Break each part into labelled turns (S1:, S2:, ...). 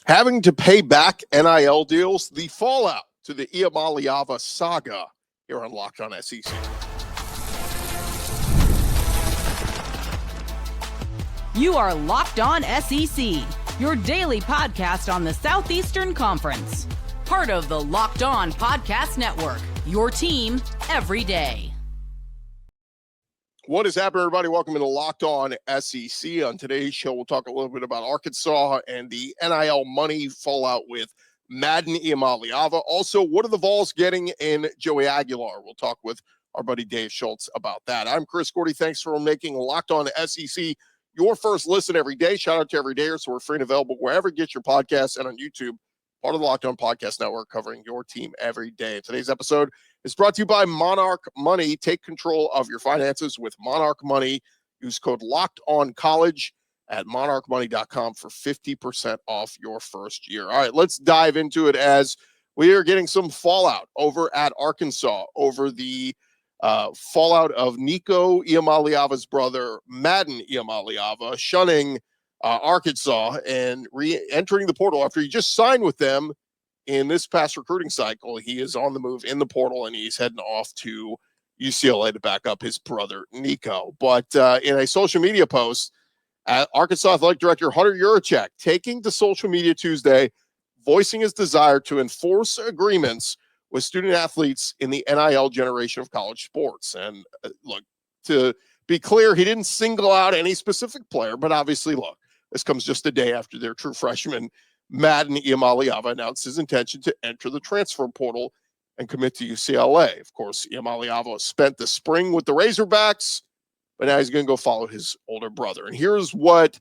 S1: Having to pay back NIL deals, the fallout to the Iamaliava saga here on Locked On SEC.
S2: You are Locked On SEC, your daily podcast on the Southeastern Conference. Part of the Locked On Podcast Network, your team every day.
S1: What is happening, everybody? Welcome to Locked On SEC. On today's show, we'll talk a little bit about Arkansas and the NIL money fallout with Madden Iamaliava. Also, what are the Vols getting in Joey Aguilar? We'll talk with our buddy Dave Schultz about that. I'm Chris Gordy. Thanks for making Locked On SEC your first listen every day. Shout out to Everydayers, so we're free and available wherever you get your podcasts and on YouTube, part of the Locked On Podcast Network, covering your team every day. Today's episode is brought to you by Monarch Money. Take control of your finances with Monarch Money. Use code LOCKEDONCOLLEGE at monarchmoney.com for 50% off your first year. All right, let's dive into it as we are getting some fallout over at Arkansas over the fallout of Nico Iamaliava's brother, Madden Iamaliava, shunning Arkansas and re-entering the portal after he just signed with them in this past recruiting cycle. He is on the move in the portal, and he's heading off to UCLA to back up his brother, Nico. But in a social media post, Arkansas Athletic Director Hunter Yurachek taking to social media Tuesday, voicing his desire to enforce agreements with student athletes in the NIL generation of college sports. And look, to be clear, he didn't single out any specific player, but obviously, look, this comes just a day after their true freshman, Madden Iamaliava, announced his intention to enter the transfer portal and commit to UCLA. Of course, Iamaliava spent the spring with the Razorbacks, but now he's going to go follow his older brother. And here's what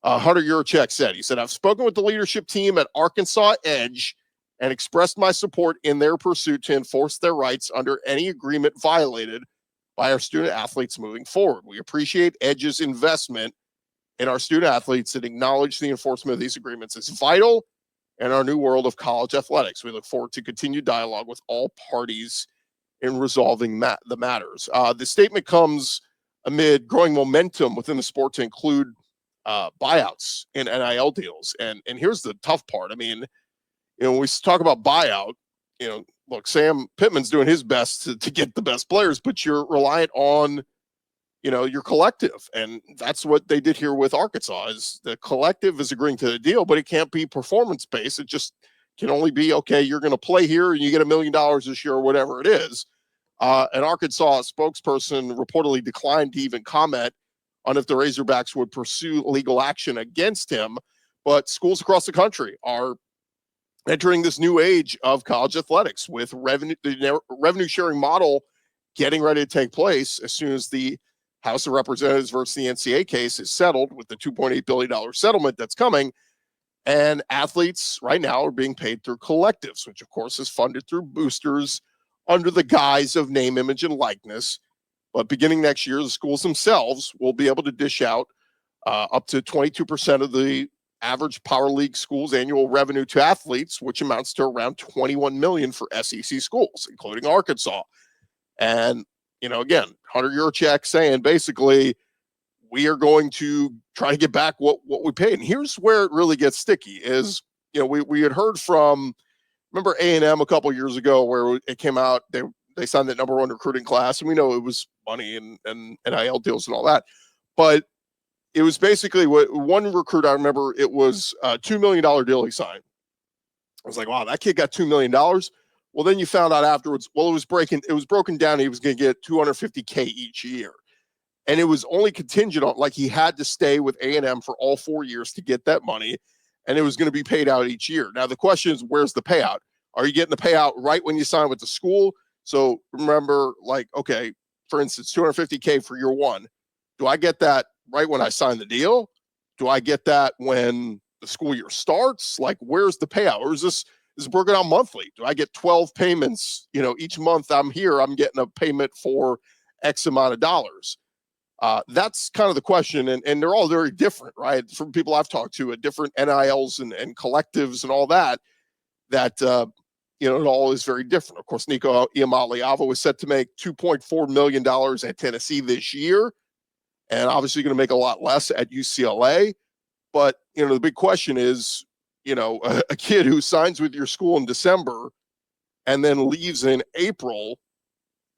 S1: Hunter Yurachek said. He said, "I've spoken with the leadership team at Arkansas Edge and expressed my support in their pursuit to enforce their rights under any agreement violated by our student athletes moving forward. We appreciate Edge's investment in our student athletes and acknowledge the enforcement of these agreements is vital in our new world of college athletics. We look forward to continued dialogue with all parties in resolving the matters." The statement comes amid growing momentum within the sport to include buyouts in NIL deals. And here's the tough part. I mean, when we talk about buyout, look, Sam Pittman's doing his best to get the best players, but you're reliant on your collective. And that's what they did here with Arkansas. Is the collective is agreeing to the deal, but it can't be performance-based. It just can only be, okay, you're going to play here and you get $1 million this year or whatever it is. An Arkansas spokesperson reportedly declined to even comment on if the Razorbacks would pursue legal action against him. But schools across the country are entering this new age of college athletics with the revenue sharing model getting ready to take place as soon as the House of Representatives versus the NCAA case is settled with the $2.8 billion settlement that's coming. And athletes right now are being paid through collectives, which of course is funded through boosters under the guise of name, image, and likeness. But beginning next year, the schools themselves will be able to dish out up to 22% of the average Power League school's annual revenue to athletes, which amounts to around $21 million for SEC schools, including Arkansas. And again, Hunter Yurachek saying basically, we are going to try to get back what we paid. And here's where it really gets sticky is, we had heard from, remember A&M a couple of years ago where it came out, they signed that number 1 recruiting class, and we know it was money and NIL deals and all that. But it was basically what one recruit, I remember it was a $2 million deal he signed. I was like, wow, that kid got $2 million. Well, then you found out afterwards, it was broken down. He was going to get $250K each year. And it was only contingent on, like, he had to stay with A&M for all 4 years to get that money. And it was going to be paid out each year. Now, the question is, where's the payout? Are you getting the payout right when you sign with the school? So remember, like, okay, for instance, $250K for year 1. Do I get that right when I sign the deal? Do I get that when the school year starts? Like, where's the payout? Or is this broken out monthly? Do I get 12 payments? Each month I'm here, I'm getting a payment for X amount of dollars. That's kind of the question. And they're all very different, right? From people I've talked to at different NILs and collectives and all that, it all is very different. Of course, Nico Iamaliava was set to make $2.4 million at Tennessee this year, and obviously going to make a lot less at UCLA. But, the big question is, a kid who signs with your school in December and then leaves in April,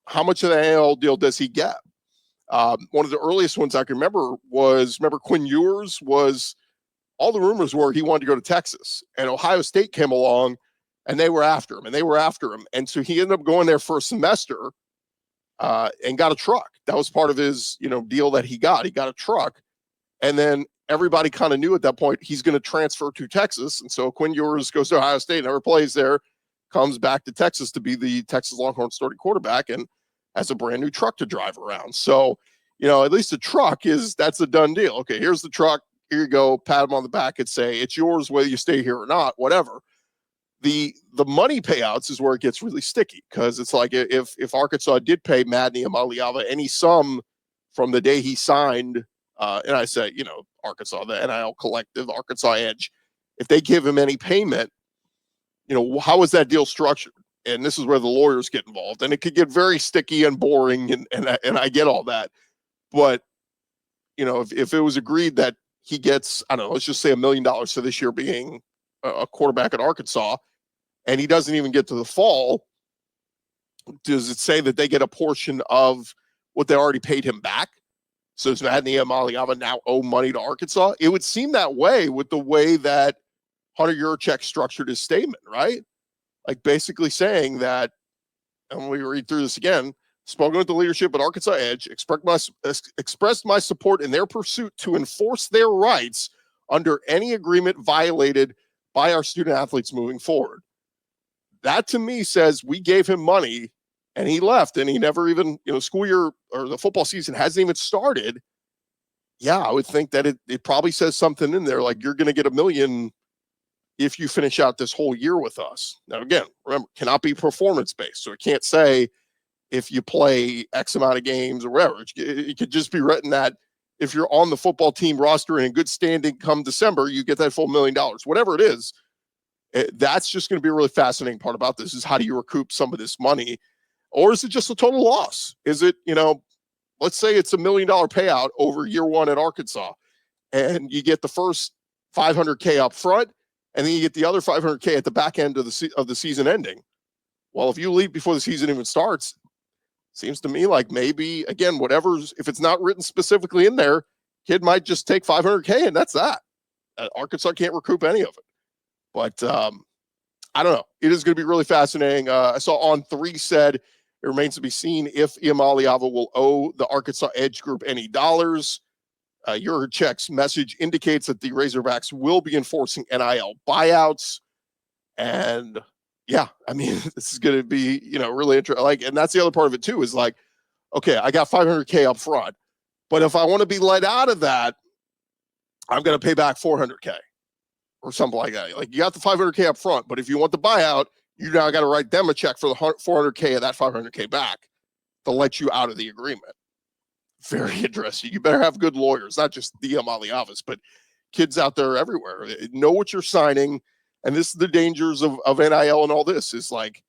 S1: how much of the NIL deal does he get? One of the earliest ones I can remember Quinn Ewers was, all the rumors were he wanted to go to Texas, and Ohio State came along and they were after him. And so he ended up going there for a semester and got a truck. That was part of his, deal that he got. He got a truck. And then everybody kind of knew at that point he's going to transfer to Texas. And so Quinn Ewers goes to Ohio State, never plays there, comes back to Texas to be the Texas Longhorns starting quarterback, and has a brand new truck to drive around. So, at least the truck that's a done deal. Okay, here's the truck. Here you go. Pat him on the back and say, it's yours whether you stay here or not, whatever. The money payouts is where it gets really sticky, because it's like if Arkansas did pay Madden Iamaliava any sum from the day he signed, and I say, Arkansas, the NIL collective, Arkansas Edge, if they give him any payment, how is that deal structured? And this is where the lawyers get involved, and it could get very sticky and boring, and I get all that. But, if it was agreed that he gets, I don't know, let's just say $1 million for this year being a quarterback at Arkansas, and he doesn't even get to the fall, does it say that they get a portion of what they already paid him back? So does Madden Iamaliava now owe money to Arkansas? It would seem that way with the way that Hunter Yurachek structured his statement, right? Like basically saying that, and we read through this again, spoken with the leadership at Arkansas Edge, expressed my support in their pursuit to enforce their rights under any agreement violated by our student athletes moving forward. That to me says we gave him money and he left, and he never even, school year or the football season hasn't even started. Yeah, I would think that it probably says something in there like you're going to get $1 million if you finish out this whole year with us. Now, again, remember, cannot be performance-based. So it can't say if you play X amount of games or whatever. It could just be written that if you're on the football team roster and in good standing come December, you get that full $1 million. Whatever it is, that's just going to be a really fascinating part about this, is how do you recoup some of this money? Or is it just a total loss? Is it, let's say it's $1 million payout over year one at Arkansas, and you get the first $500K up front, and then you get the other $500K at the back end of the season ending. Well, if you leave before the season even starts, seems to me like maybe, again, if it's not written specifically in there, kid might just take $500K and that's that. Arkansas can't recoup any of it. But I don't know. It is going to be really fascinating. I saw On3 said it remains to be seen if Iamaliava will owe the Arkansas Edge Group any dollars. Yurachek's message indicates that the Razorbacks will be enforcing NIL buyouts. And yeah, I mean, this is going to be, really interesting. And that's the other part of it too, is like, okay, I got $500K up front, but if I want to be let out of that, I'm going to pay back $400K or something like that. Like, you got the $500K up front, but if you want the buyout, you now got to write them a check for the $400K of that $500K back to let you out of the agreement. Very interesting. You better have good lawyers, not just the Iamaliavas, but kids out there everywhere. Know what you're signing. And this is the dangers of NIL and all this, is like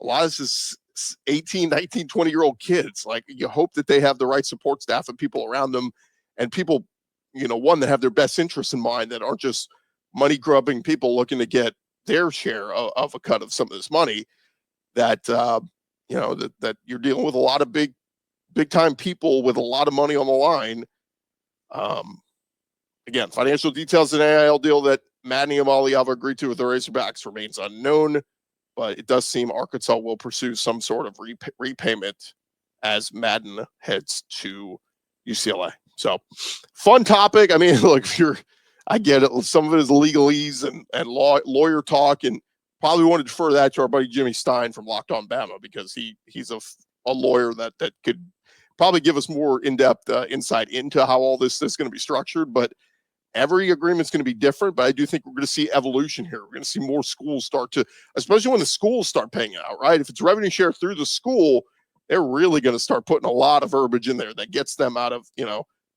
S1: a lot of this is 18, 19, 20-year-old kids. Like, you hope that they have the right support staff and people around them, and people, one, that have their best interests in mind, that aren't just money grubbing people looking to get their share of a cut of some of this money, that, that you're dealing with a lot of big time people with a lot of money on the line. Again, financial details in an NIL deal that Madden Iamaliava agreed to with the Razorbacks remains unknown, but it does seem Arkansas will pursue some sort of repayment as Madden heads to UCLA. So, fun topic. I mean, look, I get it. Some of it is legalese and lawyer talk, and probably want to defer that to our buddy Jimmy Stein from Locked On Bama, because he's a lawyer that could probably give us more in-depth insight into how all this is going to be structured. But every agreement's going to be different, but I do think we're going to see evolution here. We're going to see more schools start to, especially when the schools start paying it out, right? If it's revenue share through the school, they're really going to start putting a lot of verbiage in there that gets them out of,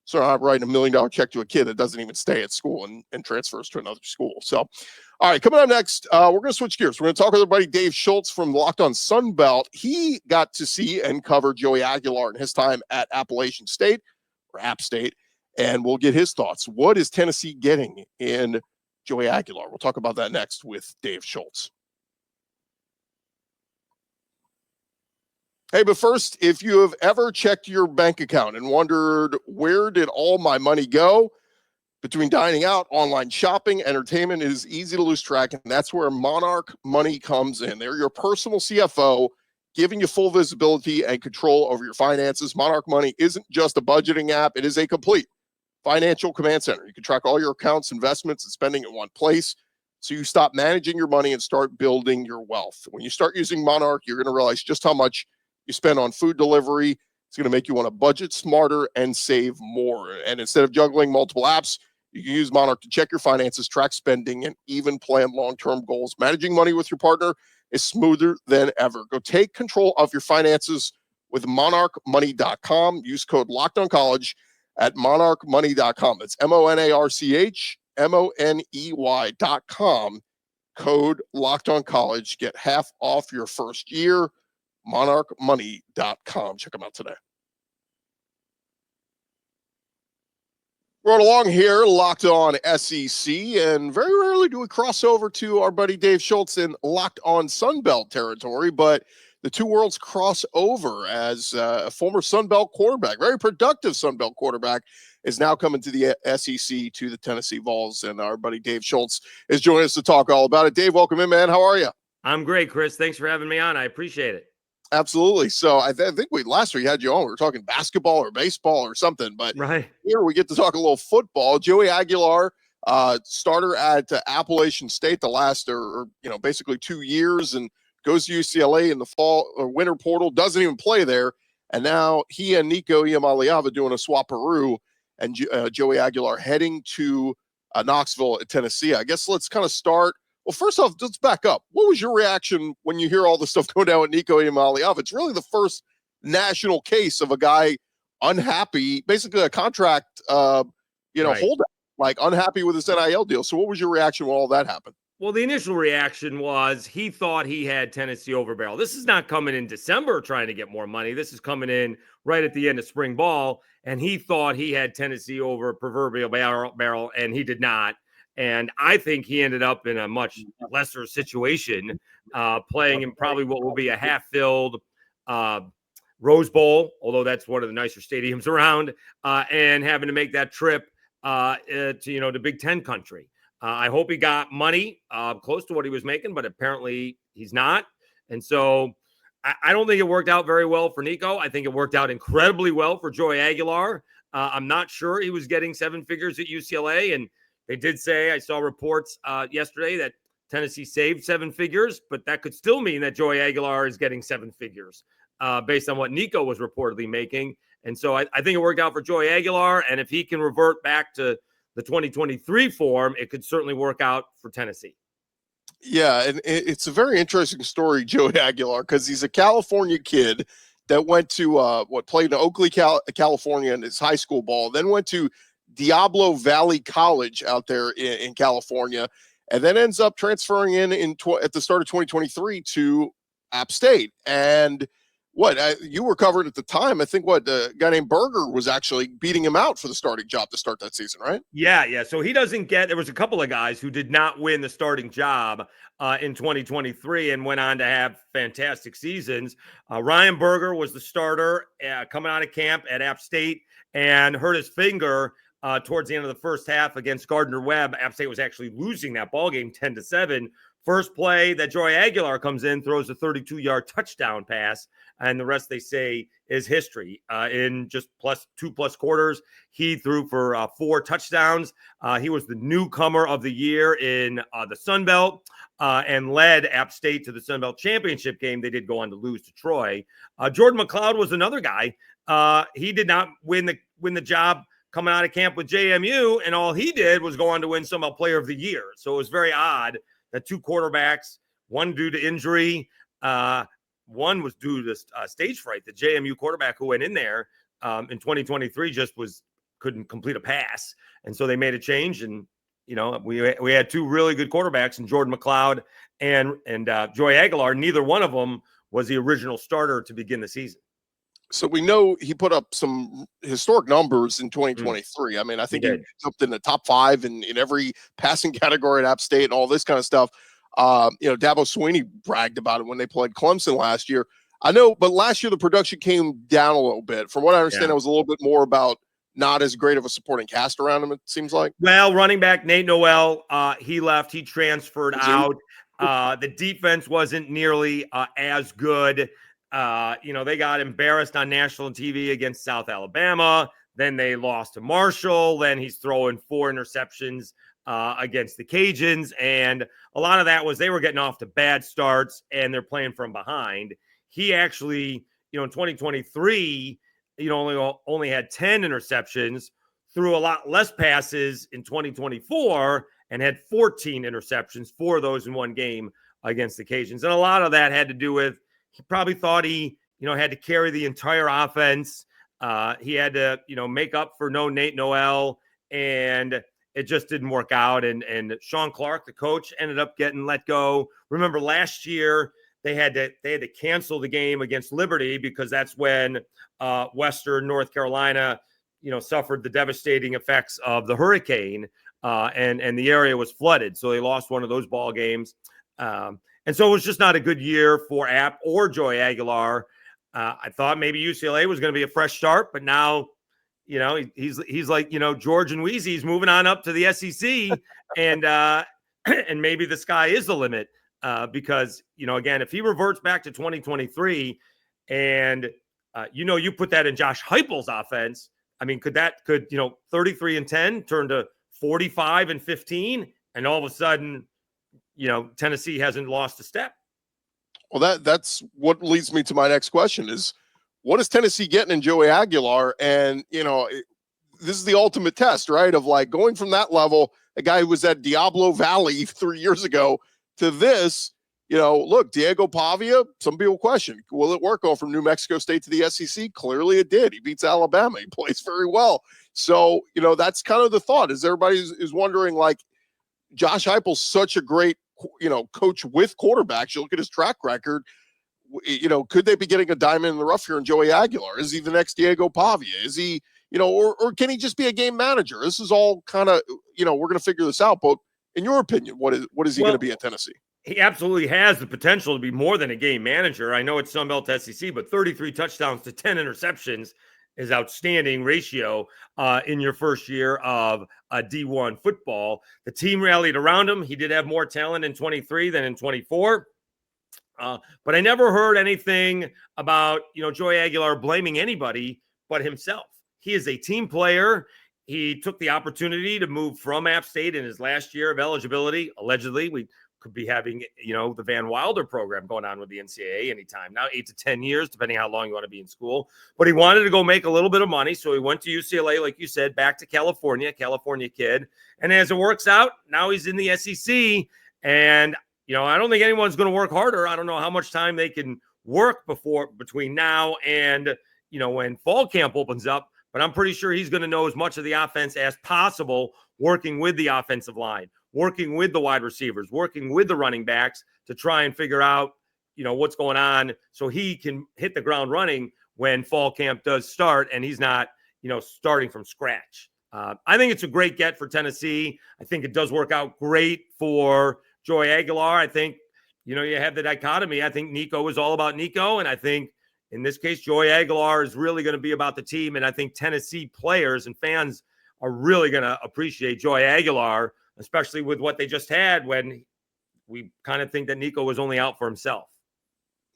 S1: so I'm writing $1 million check to a kid that doesn't even stay at school and transfers to another school. So, all right, coming up next, we're going to switch gears. We're going to talk with our buddy Dave Schultz from Locked On Sunbelt. He got to see and cover Joey Aguilar in his time at Appalachian State, or App State, and we'll get his thoughts. What is Tennessee getting in Joey Aguilar. We'll talk about that next with Dave Schultz. Hey, but first, if you have ever checked your bank account and wondered, where did all my money go? Between dining out, online shopping, entertainment, it is easy to lose track, and that's where Monarch Money comes in. They're your personal CFO, giving you full visibility and control over your finances. Monarch Money isn't just a budgeting app. It is a complete financial command center. You can track all your accounts, investments, and spending in one place, so you stop managing your money and start building your wealth. When you start using Monarch, you're going to realize just how much you spend on food delivery. It's going to make you want to budget smarter and save more. And instead of juggling multiple apps, you can use Monarch to check your finances, track spending, and even plan long-term goals. Managing money with your partner is smoother than ever. Go take control of your finances with monarchmoney.com. Use code LOCKEDONCollege at monarchmoney.com. It's monarchmoney.com. Code LOCKEDONCollege. Get half off your first year. monarchmoney.com. Check them out today. Right along here, Locked On SEC, and very rarely do we cross over to our buddy Dave Schultz in Locked On Sunbelt territory, but the two worlds cross over as a former Sunbelt quarterback, very productive Sunbelt quarterback, is now coming to the SEC, to the Tennessee Vols, and our buddy Dave Schultz is joining us to talk all about it. Dave, welcome in, man. How are you?
S3: I'm great, Chris. Thanks for having me on. I appreciate it.
S1: Absolutely. So I think last week had you on. We were talking basketball or baseball or something, but
S3: right
S1: here we get to talk a little football. Joey Aguilar, starter at Appalachian State the last, basically 2 years, and goes to UCLA in the fall or winter portal. Doesn't even play there, and now he and Nico Iamaleava doing a swap-peroo, and Joey Aguilar heading to Knoxville, Tennessee. I guess let's kind of start. Well, first off, let's back up. What was your reaction when you hear all the stuff going down with Nico Iamaleava? It's really the first national case of a guy unhappy, basically a contract, right, holdout, like unhappy with his NIL deal. So what was your reaction when all that happened?
S3: Well, the initial reaction was he thought he had Tennessee over barrel. This is not coming in December trying to get more money. This is coming in right at the end of spring ball, and he thought he had Tennessee over proverbial barrel, and he did not. And I think he ended up in a much lesser situation, playing in probably what will be a half-filled Rose Bowl, although that's one of the nicer stadiums around, and having to make that trip to Big Ten country. I hope he got money close to what he was making, but apparently he's not. And so I don't think it worked out very well for Nico. I think it worked out incredibly well for Joey Aguilar. I'm not sure he was getting seven figures at UCLA, and they did say, I saw reports yesterday that Tennessee saved seven figures, but that could still mean that Joey Aguilar is getting seven figures based on what Nico was reportedly making. And so I think it worked out for Joey Aguilar, and if he can revert back to the 2023 form, it could certainly work out for Tennessee.
S1: Yeah, and it's a very interesting story, Joey Aguilar, because he's a California kid that went to played in Oakley, California in his high school ball, then went to Diablo Valley College out there in California, and then ends up transferring at the start of 2023 to App State. And you were covered at the time. I think a guy named Berger was actually beating him out for the starting job to start that season, right?
S3: Yeah. So he doesn't there was a couple of guys who did not win the starting job in 2023 and went on to have fantastic seasons. Ryan Berger was the starter coming out of camp at App State and hurt his finger towards the end of the first half against Gardner-Webb. App State was actually losing that ball game 10-7. First play that Joey Aguilar comes in, throws a 32-yard touchdown pass, and the rest, they say, is history. In just two plus quarters, he threw for 4 touchdowns. He was the newcomer of the year in the Sun Belt and led App State to the Sun Belt championship game. They did go on to lose to Troy. Jordan McLeod was another guy. He did not win the job coming out of camp with JMU, and all he did was go on to win Sun Belt Player of the Year. So it was very odd that two quarterbacks, one due to injury, one was due to stage fright. The JMU quarterback who went in there in 2023 just couldn't complete a pass, and so they made a change. And we had two really good quarterbacks in Jordan McLeod and Joey Aguilar. Neither one of them was the original starter to begin the season.
S1: So we know he put up some historic numbers in
S3: Mm,
S1: 2023. I mean, I
S3: he
S1: think he
S3: did.
S1: jumped in the top 5 in every passing category at App State and all this kind of stuff. Dabo Swinney bragged about it when they played Clemson last year. I know, but last year the production came down a little bit. From what I understand,
S3: Yeah.
S1: it was a little bit more about not as great of a supporting cast around him, it seems like.
S3: Well, running back Nate Noel, he left. He transferred
S1: Was he?
S3: out. The defense wasn't nearly as good. They got embarrassed on national TV against South Alabama. Then they lost to Marshall. Then he's throwing 4 interceptions against the Cajuns. And a lot of that was they were getting off to bad starts and they're playing from behind. He actually, in 2023, only had 10 interceptions, threw a lot less passes in 2024 and had 14 interceptions, 4 of those in one game against the Cajuns. And a lot of that had to do with he probably thought he, had to carry the entire offense. He had to, make up for no Nate Noel, and it just didn't work out. And Sean Clark, the coach, ended up getting let go. Remember last year they had to cancel the game against Liberty because that's when Western North Carolina, suffered the devastating effects of the hurricane, and the area was flooded. So they lost one of those ball games. And so it was just not a good year for App or Joey Aguilar. I thought maybe UCLA was going to be a fresh start, but now, he's like, George and Wheezy's moving on up to the SEC, and and maybe the sky is the limit because, again, if he reverts back to 2023 and, you put that in Josh Heupel's offense, I mean, could 33-10 turn to 45-15, and all of a sudden, Tennessee hasn't lost a step?
S1: Well, that's what leads me to my next question is, what is Tennessee getting in Joey Aguilar? And, this is the ultimate test, right? Of like going from that level, a guy who was at Diablo Valley 3 years ago, to this, look, Diego Pavia, some people question, will it work going from New Mexico State to the SEC? Clearly it did. He beats Alabama. He plays very well. So, that's kind of the thought is everybody is wondering, like, Josh Heupel's such a great, coach with quarterbacks. You look at his track record, could they be getting a diamond in the rough here in Joey Aguilar? Is he the next Diego Pavia? Is he, or can he just be a game manager? This is all kind of, we're going to figure this out. But in your opinion, what is he going to be at Tennessee?
S3: He absolutely has the potential to be more than a game manager. I know it's Sunbelt SEC, but 33 touchdowns to 10 interceptions is outstanding ratio in your first year of D1 football. The team rallied around him. He did have more talent in 23 than in 24. But I never heard anything about, Joey Aguilar blaming anybody but himself. He is a team player. He took the opportunity to move from App State in his last year of eligibility. Allegedly, we could be having, the Van Wilder program going on with the NCAA anytime now, 8 to 10 years, depending how long you want to be in school. But he wanted to go make a little bit of money. So he went to UCLA, like you said, back to California kid. And as it works out, now he's in the SEC. And, I don't think anyone's going to work harder. I don't know how much time they can work between now and, when fall camp opens up. But I'm pretty sure he's going to know as much of the offense as possible, working with the offensive line, working with the wide receivers, working with the running backs to try and figure out, what's going on so he can hit the ground running when fall camp does start and he's not, starting from scratch. I think it's a great get for Tennessee. I think it does work out great for Joey Aguilar. I think, you have the dichotomy. I think Nico is all about Nico, and I think in this case, Joey Aguilar is really going to be about the team. And I think Tennessee players and fans are really going to appreciate Joey Aguilar, especially with what they just had when we kind of think that Nico was only out for himself.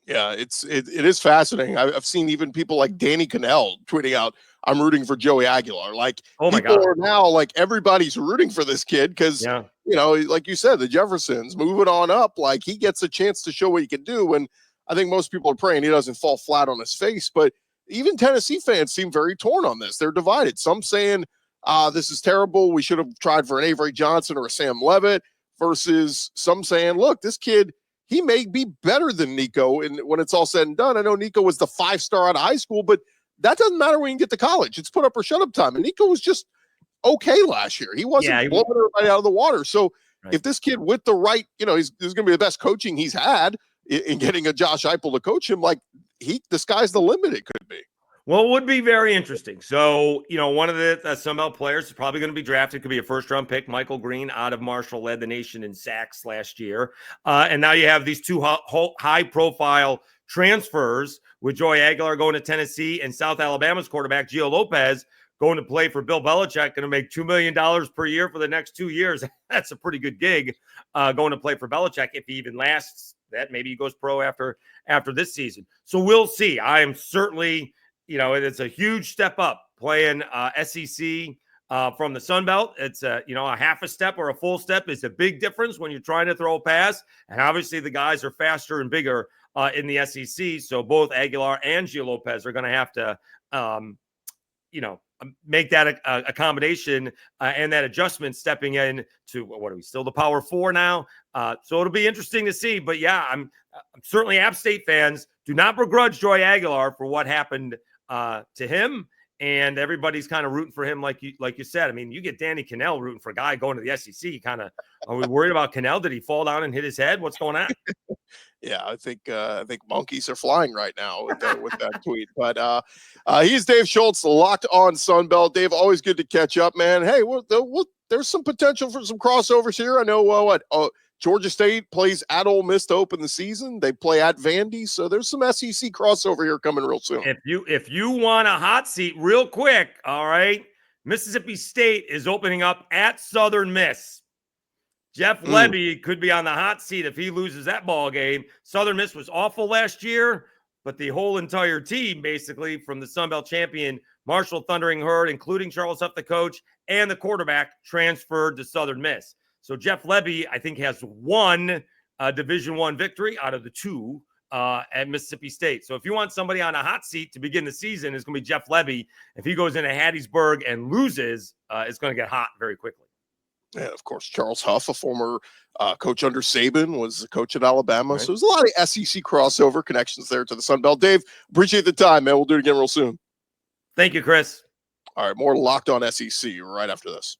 S1: Yeah, it is fascinating. I've seen even people like Danny Cannell tweeting out, I'm rooting for Joey Aguilar. Like,
S3: oh my
S1: people
S3: God.
S1: are now like, everybody's rooting for this kid because, like you said, the Jeffersons moving on up, like he gets a chance to show what he can do. And I think most people are praying he doesn't fall flat on his face, but even Tennessee fans seem very torn on this. They're divided. Some saying, this is terrible. We should have tried for an Avery Johnson or a Sam Levitt, versus some saying, look, this kid, he may be better than Nico. And when it's all said and done, I know Nico was the 5-star out of high school, but that doesn't matter when you get to college. It's put up or shut up time. And Nico was just okay last year. He wasn't blowing everybody out of the water. So if this kid with the right, this is going to be the best coaching he's had in getting a Josh Heupel to coach him, like the sky's the limit. It could be.
S3: Well, it would be very interesting. So, one of the Sunbelt players is probably going to be drafted. Could be a first-round pick. Michael Green out of Marshall led the nation in sacks last year. And now you have these two high-profile transfers with Joey Aguilar going to Tennessee and South Alabama's quarterback, Gio Lopez, going to play for Bill Belichick, going to make $2 million per year for the next 2 years. That's a pretty good gig going to play for Belichick if he even lasts that. Maybe he goes pro after this season. So we'll see. I am certainly – it's a huge step up playing SEC from the Sun Belt. It's a half a step or a full step is a big difference when you're trying to throw a pass. And obviously the guys are faster and bigger in the SEC. So both Aguilar and Gio Lopez are going to have to, make that accommodation and that adjustment stepping in to what are we still the Power Four now? So it'll be interesting to see. But yeah, I'm certainly App State fans do not begrudge Joey Aguilar for what happened to him, and everybody's kind of rooting for him, like you said. I mean, you get Danny Cannell rooting for a guy going to the SEC. Kind of, are we worried about Cannell? Did he fall down and hit his head? What's going on?
S1: Yeah, I think monkeys are flying right now with that tweet. But he's Dave Schultz, locked on Sunbelt. Dave, always good to catch up, man. Hey, there's some potential for some crossovers here. I know Georgia State plays at Ole Miss to open the season. They play at Vandy, so there's some SEC crossover here coming real soon.
S3: If you want a hot seat real quick, all right, Mississippi State is opening up at Southern Miss. Jeff Lebby could be on the hot seat if he loses that ball game. Southern Miss was awful last year, but the whole entire team, basically, from the Sun Belt champion Marshall Thundering Herd, including Charles Huff, the coach, and the quarterback, transferred to Southern Miss. So Jeff Lebby, I think, has one Division I victory out of the two at Mississippi State. So if you want somebody on a hot seat to begin the season, it's going to be Jeff Lebby. If he goes into Hattiesburg and loses, it's going to get hot very quickly.
S1: And, of course, Charles Huff, a former coach under Saban, was the coach at Alabama.
S3: Right.
S1: So there's a lot of SEC crossover connections there to the Sun Belt. Dave, appreciate the time, man. We'll do it again real soon.
S3: Thank you, Chris.
S1: All right, more Locked On SEC right after this.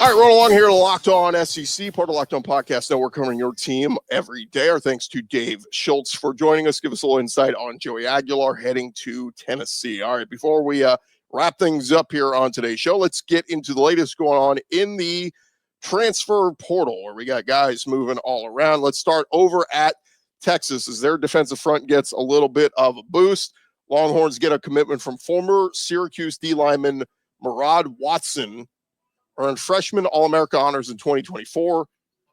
S1: All right, rolling along here to Locked On SEC, part of Locked On Podcast Network, covering your team every day. Our thanks to Dave Schultz for joining us. Give us a little insight on Joey Aguilar heading to Tennessee. All right, before we wrap things up here on today's show, let's get into the latest going on in the transfer portal, where we got guys moving all around. Let's start over at Texas as their defensive front gets a little bit of a boost. Longhorns get a commitment from former Syracuse D lineman Murad Watson, earned freshman All-America honors in 2024,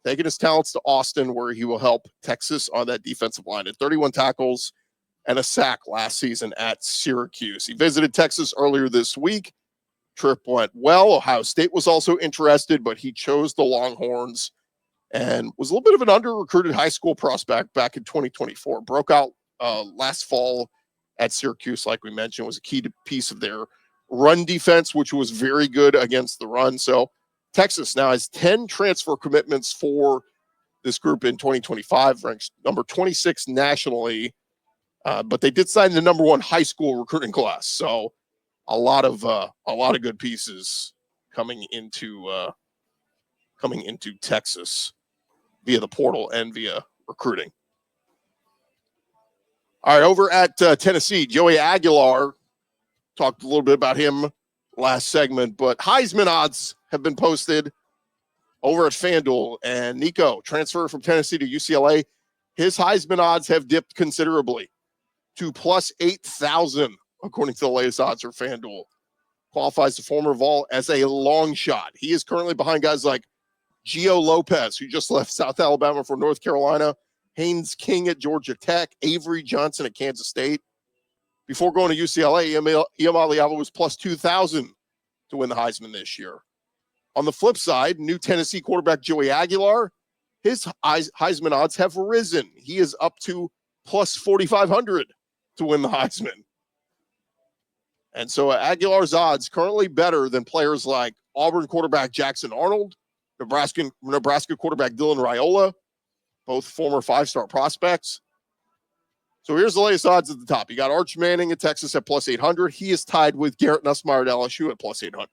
S1: taking his talents to Austin, where he will help Texas on that defensive line. At 31 tackles and a sack last season at Syracuse. He visited Texas earlier this week. Trip went well. Ohio State was also interested, but he chose the Longhorns and was a little bit of an under-recruited high school prospect back in 2024. Broke out last fall at Syracuse, like we mentioned, was a key piece of their run defense, which was very good against the run. So Texas now has 10 transfer commitments for this group in 2025, ranks number 26 nationally. But they did sign the number 1 high school recruiting class. So a lot of good pieces coming into Texas via the portal and via recruiting. All right, over at Tennessee, Joey Aguilar. Talked a little bit about him last segment, but Heisman odds have been posted over at FanDuel. And Nico, transfer from Tennessee to UCLA, his Heisman odds have dipped considerably to plus 8,000, according to the latest odds for FanDuel. Qualifies the former Vol as a long shot. He is currently behind guys like Gio Lopez, who just left South Alabama for North Carolina, Haynes King at Georgia Tech, Avery Johnson at Kansas State. Before going to UCLA, Iamaleava was plus 2,000 to win the Heisman this year. On the flip side, new Tennessee quarterback Joey Aguilar, his Heisman odds have risen. He is up to plus 4,500 to win the Heisman. And so Aguilar's odds currently better than players like Auburn quarterback Jackson Arnold, Nebraska quarterback Dylan Raiola, both former 5-star prospects. So here's the latest odds at the top. You got Arch Manning at Texas at plus 800. He is tied with Garrett Nussmeier at LSU at plus 800.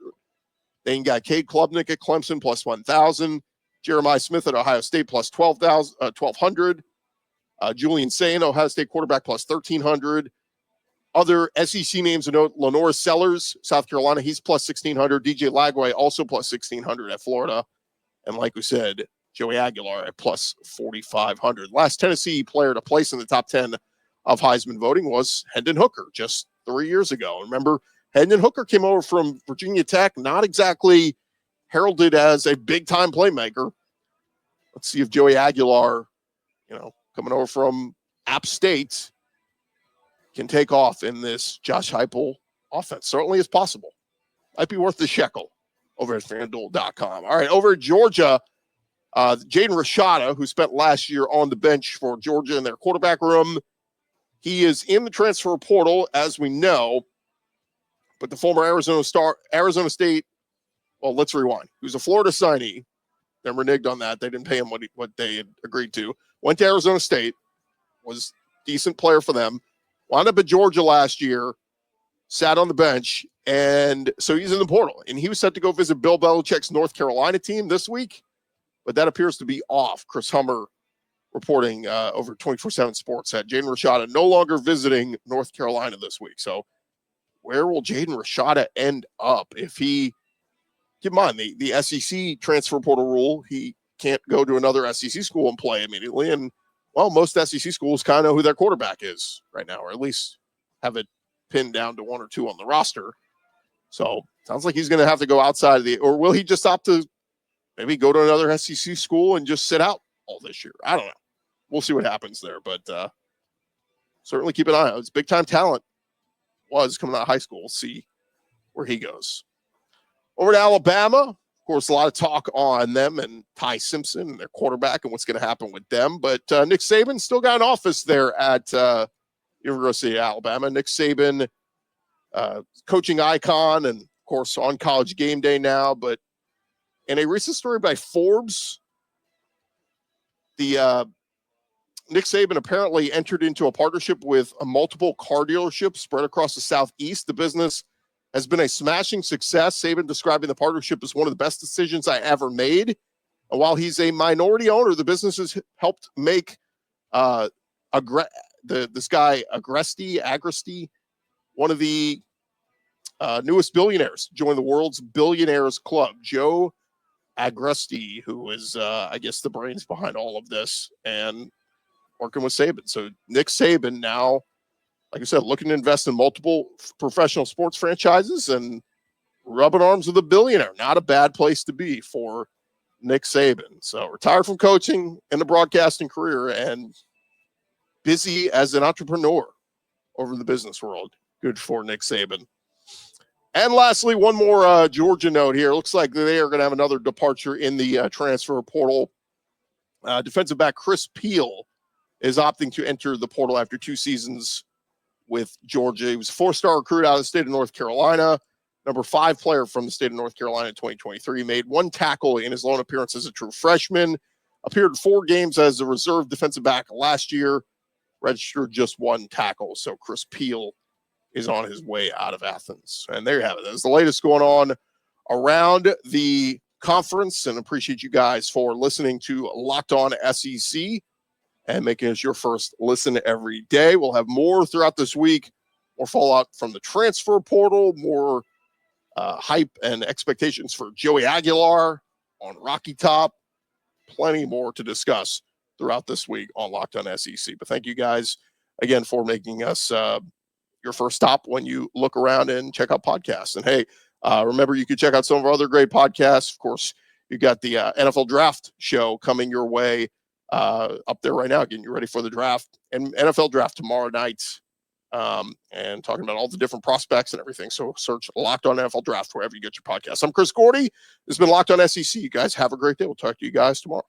S1: Then you got Cade Klubnik at Clemson plus 1,000. Jeremiah Smith at Ohio State plus 1,200. Julian Sayin, Ohio State quarterback, plus 1,300. Other SEC names to note: Lenore Sellers, South Carolina, he's plus 1,600. DJ Lagway also plus 1,600 at Florida. And like we said, Joey Aguilar at plus 4,500. Last Tennessee player to place in the top 10 of Heisman voting was Hendon Hooker just 3 years ago. Remember, Hendon Hooker came over from Virginia Tech, not exactly heralded as a big-time playmaker. Let's see if Joey Aguilar, coming over from App State, can take off in this Josh Heupel offense. Certainly is possible. Might be worth the shekel over at FanDuel.com. All right, over at Georgia, Jaden Rashada, who spent last year on the bench for Georgia in their quarterback room, he is in the transfer portal, as we know, but the former Arizona State, well, let's rewind. He was a Florida signee. They reneged on that. They didn't pay him what they had agreed to. Went to Arizona State, was a decent player for them. Wound up at Georgia last year, sat on the bench, and so he's in the portal. And he was set to go visit Bill Belichick's North Carolina team this week, but that appears to be off. Chris Hummer reporting over 24/7 Sports that Jaden Rashada no longer visiting North Carolina this week. So where will Jaden Rashada end up if he, keep in mind, the SEC transfer portal rule, he can't go to another SEC school and play immediately. And, well, most SEC schools kind of know who their quarterback is right now, or at least have it pinned down to one or two on the roster. So sounds like he's going to have to go outside of or will he just opt to maybe go to another SEC school and just sit out all this year? I don't know. We'll see what happens there, but certainly keep an eye out. It's big-time talent was coming out of high school. We'll see where he goes. Over to Alabama. Of course, a lot of talk on them and Ty Simpson and their quarterback and what's going to happen with them. But Nick Saban still got an office there at University of Alabama. Nick Saban, coaching icon and, of course, on College Game Day now. But in a recent story by Forbes, Nick Saban apparently entered into a partnership with multiple car dealerships spread across the Southeast. The business has been a smashing success. Saban describing the partnership as one of the best decisions I ever made. And while he's a minority owner, the business has helped make this guy Agresti, one of the newest billionaires, join the world's billionaires club. Joe Agresti, who is, I guess, the brains behind all of this, and working with Saban. So Nick Saban now, like I said, looking to invest in multiple professional sports franchises and rubbing arms with a billionaire. Not a bad place to be for Nick Saban. So retired from coaching in the broadcasting career and busy as an entrepreneur over in the business world. Good for Nick Saban. And lastly, one more Georgia note here. Looks like they are going to have another departure in the transfer portal. Defensive back Chris Peel is opting to enter the portal after 2 seasons with Georgia. He was a 4-star recruit out of the state of North Carolina, number 5 player from the state of North Carolina in 2023, made 1 tackle in his lone appearance as a true freshman, appeared in 4 games as a reserve defensive back last year, registered just 1 tackle. So Chris Peel is on his way out of Athens. And there you have it. That's the latest going on around the conference, and appreciate you guys for listening to Locked On SEC and making us your first listen every day. We'll have more throughout this week, more fallout from the transfer portal, more hype and expectations for Joey Aguilar on Rocky Top. Plenty more to discuss throughout this week on Locked On SEC. But thank you guys again for making us your first stop when you look around and check out podcasts. And hey, remember, you can check out some of our other great podcasts. Of course, you got the NFL Draft show coming your way up there right now, getting you ready for the draft and NFL Draft tomorrow night, and talking about all the different prospects and everything. So search Locked On NFL Draft wherever you get your podcast. I'm Chris Gordy. This has been Locked On SEC. You guys have a great day. We'll talk to you guys tomorrow.